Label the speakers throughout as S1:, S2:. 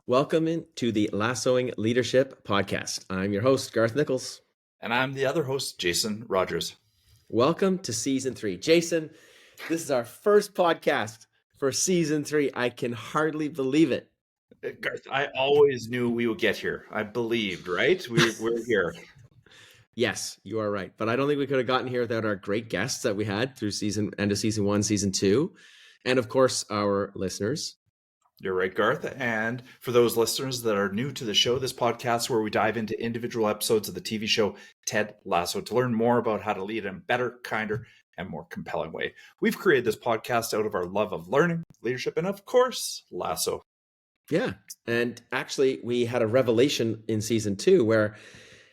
S1: Welcome to the Lassoing Leadership Podcast. I'm your host, Garth Nichols.
S2: And I'm the other host, Jason Rogers.
S1: Welcome to Season 3. Jason, this is our first podcast for Season 3. I can hardly believe it.
S2: Garth, I always knew we would get here. I believed, right? We're here.
S1: Yes, you are right. But I don't think we could have gotten here without our great guests that we had through end of Season 1, Season 2, and of course, our listeners.
S2: You're right, Garth. And for those listeners that are new to the show, this podcast where we dive into individual episodes of the TV show Ted Lasso to learn more about how to lead in a better, kinder, and more compelling way. We've created this podcast out of our love of learning, leadership, and of course, Lasso.
S1: Yeah. And actually, we had a revelation in Season 2 where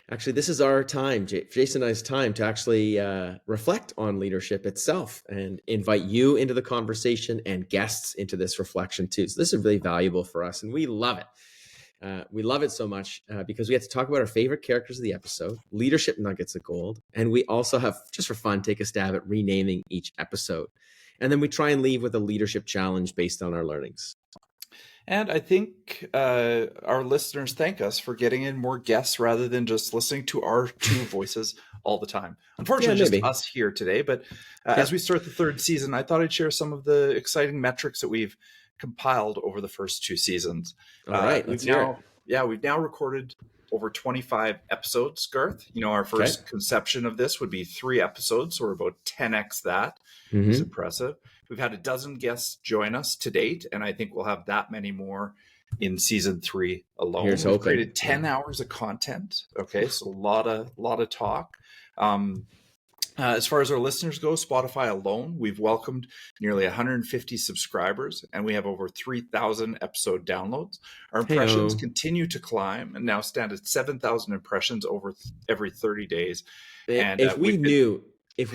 S1: actually this is our time, Jason and I's time to actually reflect on leadership itself and invite you into the conversation and guests into this reflection too. So this is really valuable for us and we love it. We love it so much because we get to talk about our favorite characters of the episode, leadership nuggets of gold. And we also have, just for fun, take a stab at renaming each episode. And then we try and leave with a leadership challenge based on our learnings.
S2: And I think our listeners thank us for getting in more guests rather than just listening to our two voices all the time. Unfortunately, just us here today. But as we start the third season, I thought I'd share some of the exciting metrics that we've compiled over the first two seasons.
S1: All right,
S2: we've now recorded over 25 episodes, Garth. You know, our first conception of this would be 3 episodes, so we're about 10x that. It's impressive. We've had a dozen guests join us to date, and I think we'll have that many more in season 3 alone. We've created 10 hours of content. Okay, so a lot of talk. As far as our listeners go, Spotify alone, we've welcomed nearly 150 subscribers, and we have over 3,000 episode downloads. Our impressions continue to climb and now stand at 7,000 impressions over every 30 days. And
S1: if we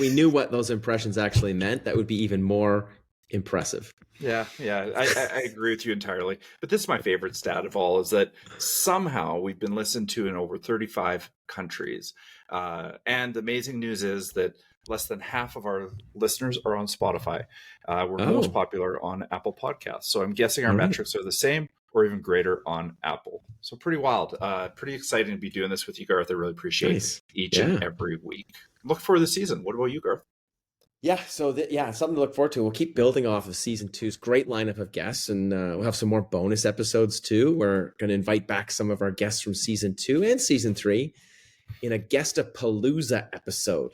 S1: knew what those impressions actually meant, that would be even more impressive.
S2: Yeah, I agree with you entirely. But this is my favorite stat of all, is that somehow we've been listened to in over 35 countries. And the amazing news is that less than half of our listeners are on Spotify. We're most popular on Apple Podcasts. So I'm guessing our metrics are the same or even greater on Apple. So pretty wild. Pretty exciting to be doing this with you, Garth. I really appreciate each and every week. Look forward to the season. What about you, Garth?
S1: Yeah, so something to look forward to. We'll keep building off of season 2's great lineup of guests, and we'll have some more bonus episodes too. We're going to invite back some of our guests from season 2 and season 3 in a guest-a-palooza episode.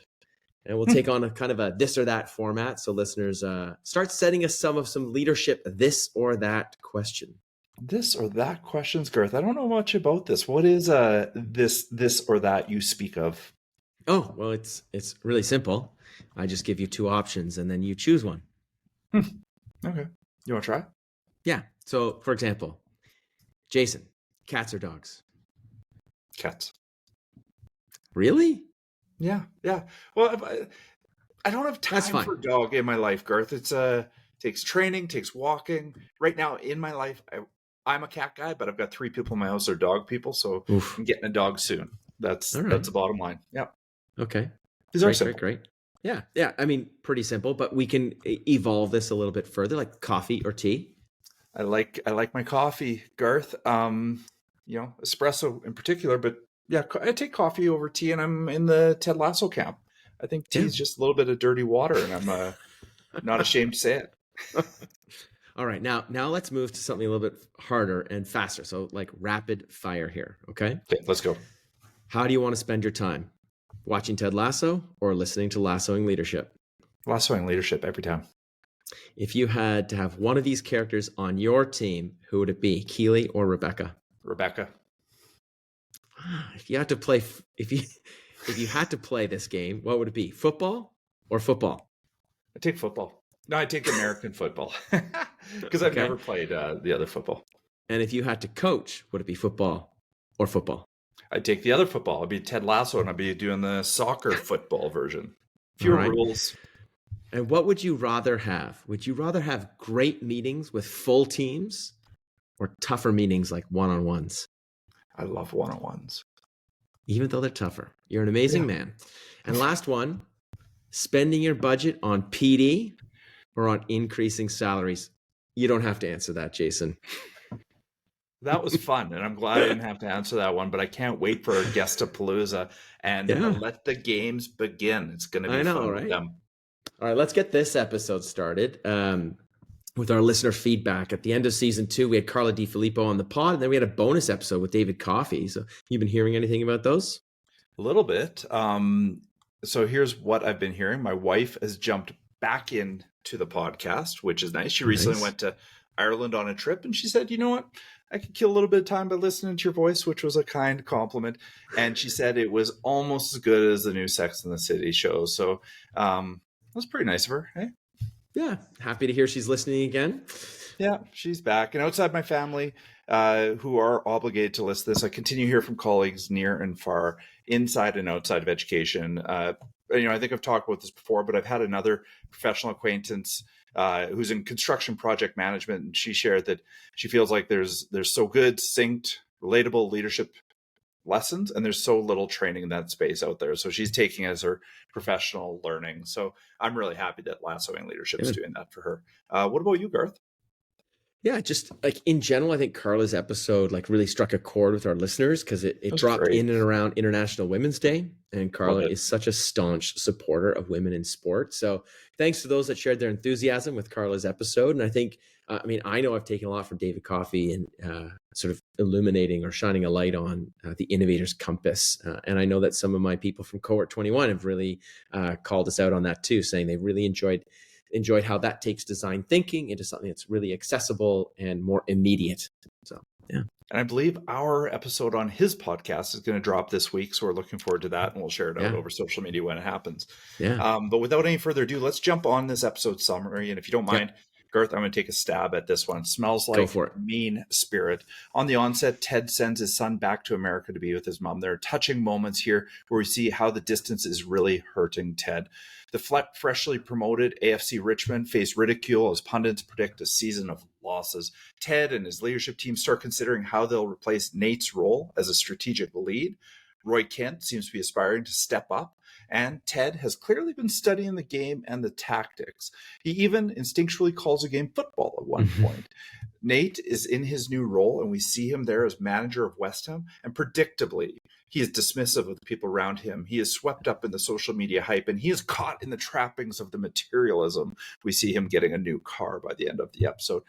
S1: And we'll take on a kind of a this or that format. So listeners, start setting us some leadership this or that question.
S2: This or that questions, Garth. I don't know much about this. What is this or that you speak of?
S1: Oh, well, it's really simple. I just give you 2 options and then you choose one.
S2: Okay. You want to try?
S1: Yeah. So, for example, Jason, cats or dogs?
S2: Cats.
S1: Really?
S2: Yeah. Well, I don't have time for a dog in my life, Garth. It's takes training, takes walking. Right now in my life, I'm a cat guy, but I've got 3 people in my house that are dog people, so I'm getting a dog soon. That's the bottom line. Yeah.
S1: Okay.
S2: These are simple.
S1: Great. Yeah. I mean, pretty simple, but we can evolve this a little bit further, like coffee or tea.
S2: I like my coffee, Garth. Espresso in particular, but yeah, I take coffee over tea, and I'm in the Ted Lasso camp. I think tea is just a little bit of dirty water, and I'm not ashamed to say it.
S1: All right, now let's move to something a little bit harder and faster. So like rapid fire here, okay?
S2: Okay, let's go.
S1: How do you want to spend your time? Watching Ted Lasso or listening to Lassoing Leadership?
S2: Lassoing Leadership every time.
S1: If you had to have one of these characters on your team, who would it be? Keely or Rebecca?
S2: Rebecca.
S1: If you had to play this game, what would it be? Football or football?
S2: I take football. No, I take American football because I've never played the other football.
S1: And if you had to coach, would it be football or football?
S2: I'd take the other football. I'd be Ted Lasso, and I'd be doing the soccer football version. Fewer rules.
S1: And what would you rather have? Would you rather have great meetings with full teams or tougher meetings like one-on-ones?
S2: I love one-on-ones.
S1: Even though they're tougher. You're an amazing man. And last one, spending your budget on PD or on increasing salaries? You don't have to answer that, Jason.
S2: That was fun, and I'm glad I didn't have to answer that one, but I can't wait for our Guestapalooza and
S1: Yeah,
S2: let the games begin. It's going to
S1: I
S2: be
S1: know,
S2: fun with
S1: right?
S2: them.
S1: All right, let's get this episode started with our listener feedback. At the end of season 2, we had Carla DiFilippo on the pod, and then we had a bonus episode with David Coffey. So, you been hearing anything about those?
S2: A little bit. So here's what I've been hearing. My wife has jumped back into the podcast, which is nice. She recently
S1: Nice.
S2: went to Ireland on a trip, and she said, "You know what? I could kill a little bit of time by listening to your voice," which was a kind compliment. And she said it was almost as good as the new Sex and the City show. So that's pretty nice of her. Hey?
S1: Yeah, happy to hear she's listening again.
S2: Yeah, she's back. And outside my family, who are obligated to list this, I continue to hear from colleagues near and far, inside and outside of education. I think I've talked about this before, but I've had another professional acquaintance who's in construction project management, and she shared that she feels like there's so good, synced, relatable leadership lessons, and there's so little training in that space out there. So she's taking it as her professional learning. So I'm really happy that Lassoing Leadership is doing that for her. What about you, Garth?
S1: Yeah, just like in general, I think Carla's episode like really struck a chord with our listeners because it
S2: That's
S1: dropped
S2: great.
S1: in and around International Women's Day. And Carla
S2: Love it.
S1: is such a staunch supporter of women in sport. So thanks to those that shared their enthusiasm with Carla's episode. And I think, I know I've taken a lot from David Coffey and sort of illuminating or shining a light on the innovator's compass. And I know that some of my people from Cohort 21 have really called us out on that too, saying they really enjoyed how that takes design thinking into something that's really accessible and more immediate. So, yeah.
S2: And I believe our episode on his podcast is going to drop this week. So we're looking forward to that, and we'll share it out over social media when it happens.
S1: Yeah.
S2: But without any further ado, let's jump on this episode summary. And if you don't mind, Garth, I'm going to take a stab at this one. Smells like mean spirit. On the onset, Ted sends his son back to America to be with his mom. There are touching moments here where we see how the distance is really hurting Ted. The freshly promoted AFC Richmond face ridicule as pundits predict a season of losses. Ted and his leadership team start considering how they'll replace Nate's role as a strategic lead. Roy Kent seems to be aspiring to step up, and Ted has clearly been studying the game and the tactics. He even instinctually calls a game football at one point. Nate is in his new role, and we see him there as manager of West Ham, and predictably, he is dismissive of the people around him. He is swept up in the social media hype, and he is caught in the trappings of the materialism. We see him getting a new car by the end of the episode.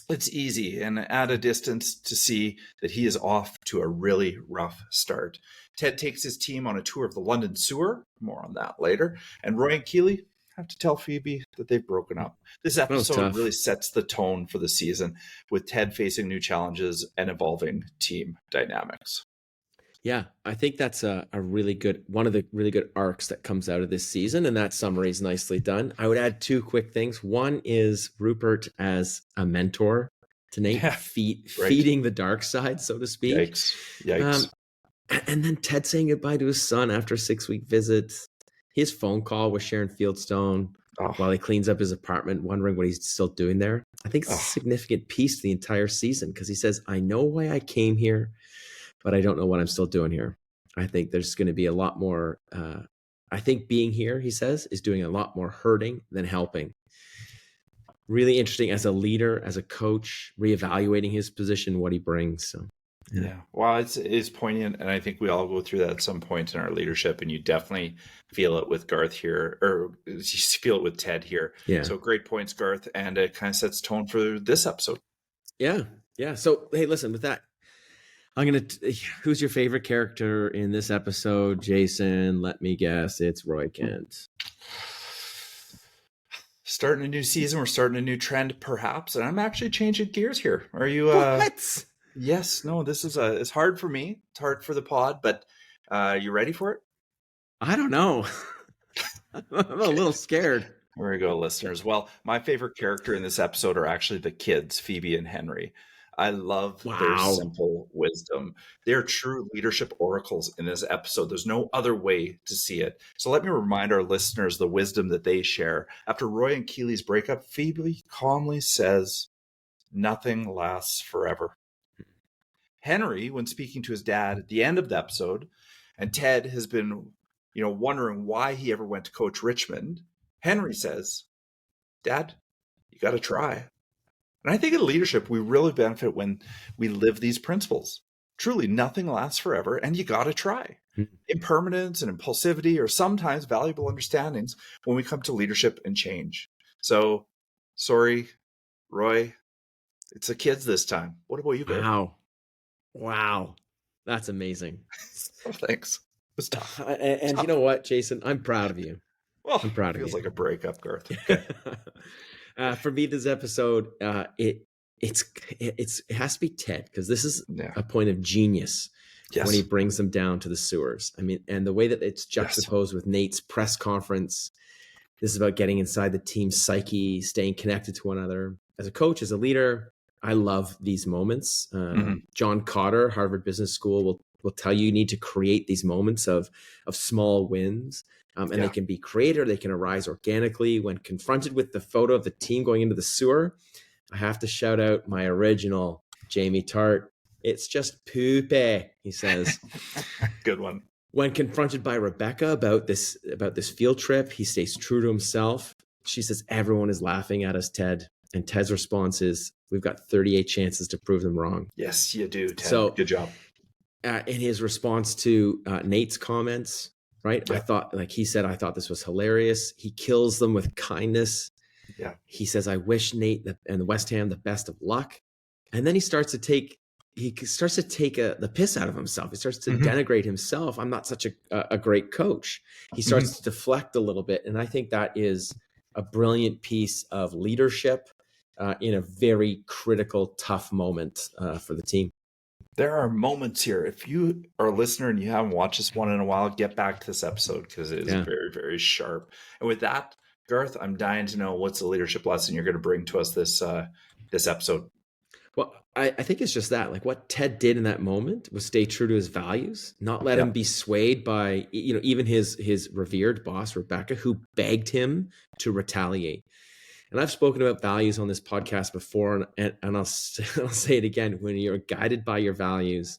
S2: It's easy and at a distance to see that he is off to a really rough start. Ted takes his team on a tour of the London sewer. More on that later. And Roy and Keeley have to tell Phoebe that they've broken up. This episode really sets the tone for the season, with Ted facing new challenges and evolving team dynamics.
S1: Yeah, I think that's one of the really good arcs that comes out of this season, and that summary is nicely done. I would add two quick things. One is Rupert as a mentor to Nate, feeding the dark side, so to speak.
S2: Yikes.
S1: And then Ted saying goodbye to his son after a 6-week visit. His phone call with Sharon Fieldstone while he cleans up his apartment, wondering what he's still doing there. I think it's a significant piece to the entire season because he says, I know why I came here, but I don't know what I'm still doing here. I think there's going to be a lot more. I think being here, he says, is doing a lot more hurting than helping. Really interesting as a leader, as a coach, reevaluating his position, what he brings. So,
S2: yeah. Well, it's poignant, and I think we all go through that at some point in our leadership, and you definitely feel it with Garth here, or you feel it with Ted here.
S1: Yeah.
S2: So great points, Garth, and it kind of sets tone for this episode.
S1: Yeah. So, hey, listen, with that, who's your favorite character in this episode? Jason, let me guess. It's Roy Kent.
S2: Starting a new season. We're starting a new trend, perhaps. And I'm actually changing gears here. Are you?
S1: What?
S2: Yes. No, this is it's hard for me. It's hard for the pod, but you ready for it?
S1: I don't know. I'm a little scared.
S2: Here we go, listeners. Well, my favorite character in this episode are actually the kids, Phoebe and Henry. I love their simple wisdom. They're true leadership oracles in this episode. There's no other way to see it. So let me remind our listeners the wisdom that they share. After Roy and Keeley's breakup, Phoebe calmly says, nothing lasts forever. Henry, when speaking to his dad at the end of the episode, and Ted has been, wondering why he ever went to coach Richmond, Henry says, Dad, you got to try. And I think in leadership, we really benefit when we live these principles. Truly, nothing lasts forever, and you got to try. Impermanence and impulsivity are sometimes valuable understandings when we come to leadership and change. So, sorry, Roy, it's the kids this time. What about you, Garth?
S1: Wow. That's amazing.
S2: Oh, thanks. It was tough.
S1: And you know what, Jason? I'm proud of you.
S2: Well,
S1: I'm proud
S2: it
S1: of
S2: feels
S1: you.
S2: like a breakup, Garth. Okay.
S1: For me, this episode, it has to be Ted, because this is a point of genius when he brings them down to the sewers. I mean, and the way that it's juxtaposed with Nate's press conference. This is about getting inside the team's psyche, staying connected to one another. As a coach, as a leader, I love these moments. John Cotter, Harvard Business School, will tell you need to create these moments of small wins. And they can be creative, they can arise organically. When confronted with the photo of the team going into the sewer, I have to shout out my original Jamie Tart. It's just poopy, he says.
S2: Good one.
S1: When confronted by Rebecca about this field trip, he stays true to himself. She says, everyone is laughing at us, Ted. And Ted's response is, we've got 38 chances to prove them wrong.
S2: Yes, you do, Ted.
S1: So,
S2: good job.
S1: In his response to Nate's comments, right? I thought, like he said, I thought this was hilarious. He kills them with kindness.
S2: Yeah.
S1: He says, I wish Nate and West Ham the best of luck. And then he starts to take the piss out of himself. He starts to denigrate himself. I'm not such a great coach. He starts to deflect a little bit. And I think that is a brilliant piece of leadership in a very critical, tough moment for the team.
S2: There are moments here. If you are a listener and you haven't watched this one in a while, get back to this episode because it is very, very sharp. And with that, Garth, I'm dying to know what's the leadership lesson you're going to bring to us this episode.
S1: Well, I think it's just that, like what Ted did in that moment was stay true to his values, not let him be swayed by, even his revered boss, Rebecca, who begged him to retaliate. And I've spoken about values on this podcast before, and I'll say it again. When you're guided by your values,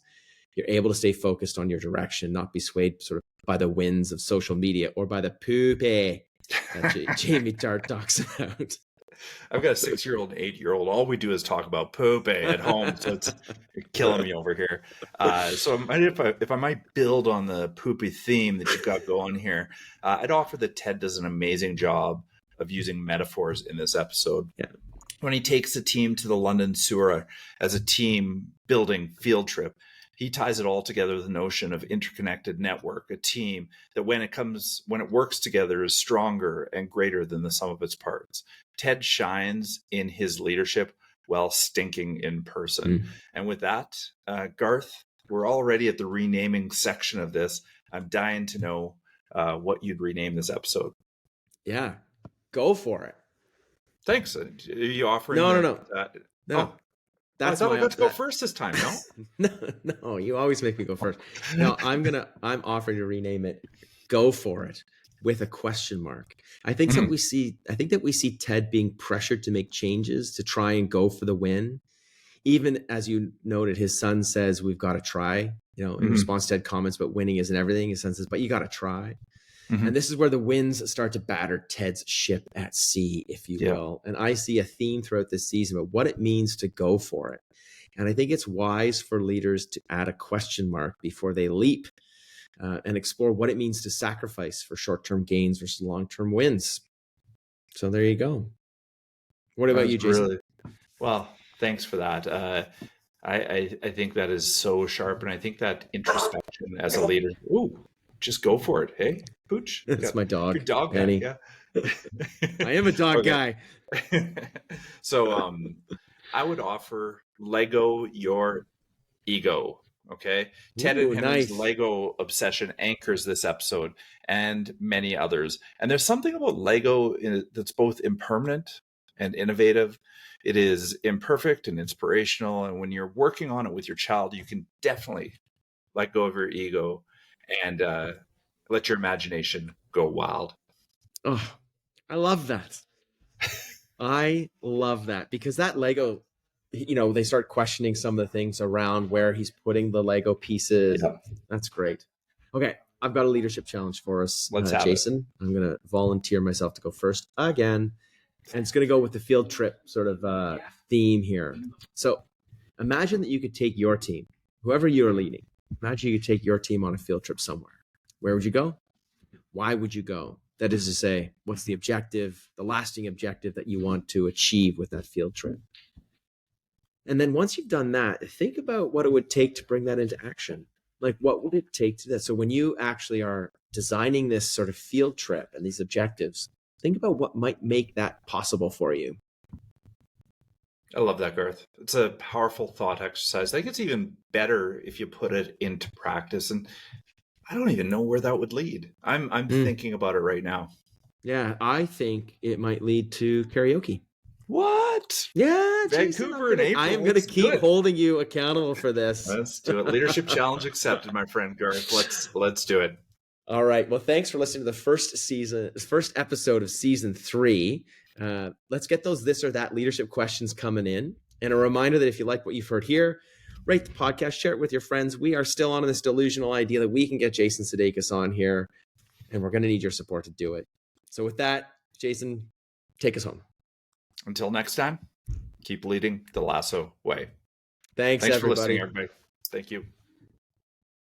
S1: you're able to stay focused on your direction, not be swayed sort of by the winds of social media or by the poopy that Jamie Tart talks about.
S2: I've got a 6-year-old and 8-year-old. All we do is talk about poopy at home, so it's killing me over here. So if I might build on the poopy theme that you've got going here, I'd offer that Ted does an amazing job of using metaphors in this episode. Yeah. When he takes the team to the London sewer as a team building field trip, he ties it all together with the notion of interconnected network, a team that when it works together is stronger and greater than the sum of its parts. Ted shines in his leadership while stinking in person. And with that, Garth, we're already at the renaming section of this. I'm dying to know what you'd rename this episode.
S1: Yeah, go for it.
S2: Thanks. Are you offering?
S1: No.
S2: I thought I got to go first this time. No,
S1: no, you always make me go first. No, I'm offering to rename it "Go for It" with a question mark. I think that we see Ted being pressured to make changes to try and go for the win. Even as you noted, his son says, "We've got to try." In response to Ted comments about winning isn't everything, his son says, "But you got to try." And this is where the winds start to batter Ted's ship at sea, if you will. And I see a theme throughout this season about what it means to go for it. And I think it's wise for leaders to add a question mark before they leap and explore what it means to sacrifice for short-term gains versus long-term wins. So there you go. What about you, Jason?
S2: Well, thanks for that. I think that is so sharp. And I think that introspection as a leader, just go for it. Hey, Pooch.
S1: That's my dog.
S2: Your dog,
S1: Penny.
S2: Yeah.
S1: I am a dog guy.
S2: So I would offer Lego your ego. Okay. Ted and Henry's Lego obsession anchors this episode and many others. And there's something about Lego that's both impermanent and innovative. It is imperfect and inspirational. And when you're working on it with your child, you can definitely let go of your ego and let your imagination go wild.
S1: Oh, I love that. I love that because that Lego, they start questioning some of the things around where he's putting the Lego pieces. Yeah. That's great. Okay, I've got a leadership challenge for us, Jason. I'm going to volunteer myself to go first again. And it's going to go with the field trip sort of theme here. So imagine that you could take your team, whoever you're leading, imagine you could take your team on a field trip somewhere. Where would you go? Why would you go? That is to say, what's the objective, the lasting objective that you want to achieve with that field trip? And then once you've done that, think about what it would take to bring that into action. Like, what would it take to that? So when you actually are designing this sort of field trip and these objectives, think about what might make that possible for you.
S2: I love that, Garth. It's a powerful thought exercise. I think it's even better if you put it into practice. And I don't even know where that would lead. I'm thinking about it right now.
S1: Yeah, I think it might lead to karaoke.
S2: What?
S1: Yeah,
S2: Vancouver in April.
S1: I am going to keep holding you accountable for this.
S2: Let's do it. Leadership challenge accepted, my friend Garth. Let's do it.
S1: All right. Well, thanks for listening to the first episode of season 3. Let's get those this or that leadership questions coming in. And a reminder that if you like what you've heard here, rate the podcast, share it with your friends. We are still on this delusional idea that we can get Jason Sudeikis on here, and we're going to need your support to do it. So with that, Jason, take us home.
S2: Until next time, keep leading the lasso way.
S1: Thanks
S2: for
S1: everybody.
S2: listening, everybody. Thank you.